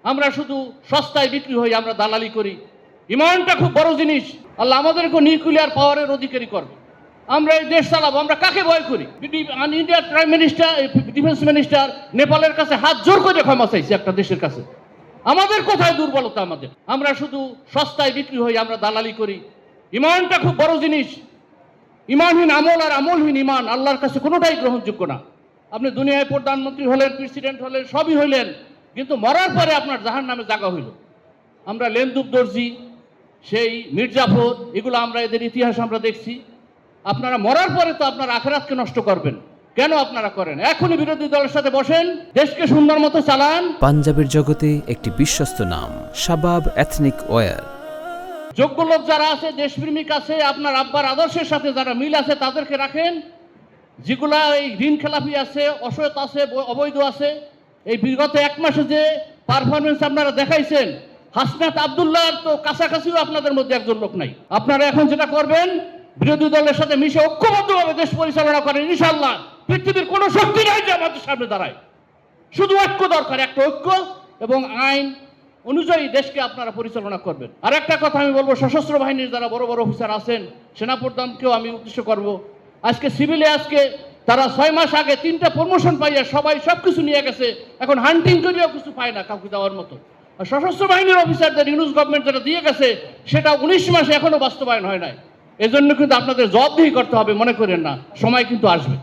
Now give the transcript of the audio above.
আমরা শুধু সস্তায় বিক্রি হই, আমরা দালালি করি। ইমানটা খুব বড় জিনিস। আল্লাহ আমাদেরকে নিউক্লিয়ার পাওয়ারের অধিকারী করবে। আমরা এই দেশ চালাবো, আমরা কাকে ভয় করি? ইন্ডিয়ার প্রাইম মিনিস্টার, ডিফেন্স মিনিস্টার নেপালের কাছে হাত জোর করে ক্ষমা চাইছে একটা দেশের কাছে। আমাদের কোথায় দুর্বলতা? আমরা শুধু সস্তায় বিক্রি হই, আমরা দালালি করি। ইমানটা খুব বড় জিনিস। ইমানহীন আমল আর আমলহীন ইমান আল্লাহর কাছে কোনোটাই গ্রহণযোগ্য না। আপনি দুনিয়ায় প্রধানমন্ত্রী হলেন, প্রেসিডেন্ট হলেন, সবই হইলেন, কিন্তু মরার পরে আপনার জাহান্নামে জায়গা হইল। আমরা লেন্দুব দর্জি, সেই মির্জাফর, এগুলো আমরা এদের ইতিহাস আমরা দেখছি। আপনারা মরার পরে তো আপনার আখিরাতকে নষ্ট করবেন, কেন আপনারা করেন? এখনই বিরোধী দলের সাথে বসেন, দেশকে সুন্দর মতো চালান। পাঞ্জাবের জগতে একটি বিশ্বস্ত নাম শাবাব এথনিক ওয়্যার। যোগ্য লোক যারা আছে, দেশপ্রেমিক আছে, আপনার আব্বার আদর্শের সাথে যারা মিল আছে তাদেরকে রাখেন। যেগুলা এই ঋণ খেলাপি আছে, অসৎ আছে, অবৈধ আছে, এই বিগত এক মাসে যে পারফরমেন্স আপনারা দেখাইছেন, হাসনাত আব্দুল্লাহর তো কাছাকাছিও আপনাদের মধ্যে একজন লোক নাই। আপনারা এখন যেটা করবেন, বিরোধী দলের সাথে মিশে ঐক্যবদ্ধভাবে দেশ পরিচালনা করেন। ইনশাআল্লাহ পৃথিবীর কোনো শক্তি নাই যে আমাদের সামনে দাঁড়ায়। শুধু ঐক্য দরকার, একটা ঐক্য এবং আইন অনুযায়ী দেশকে আপনারা পরিচালনা করবেন। আর একটা কথা আমি বলবো, সশস্ত্র বাহিনীর যারা বড় বড় অফিসার আছেন, সেনাপ্রধানকেও আমি উদ্দেশ্য করব। আজকে সিভিলে তারা 6 মাস আগে 3টা প্রমোশন পাইয়া সবাই সবকিছু নিয়ে গেছে, এখন হান্টিং করেও কিছু পায় না কাউকে দেওয়ার মতো। আর সশস্ত্র বাহিনীর অফিসারদের ইউনুস গভর্নমেন্ট যেটা দিয়ে গেছে, সেটা 19 মাসে এখনো বাস্তবায়ন হয় নাই। এজন্য কিন্তু আপনাদের জবাবদিহি করতে হবে, মনে করেন না, সময় কিন্তু আসবে।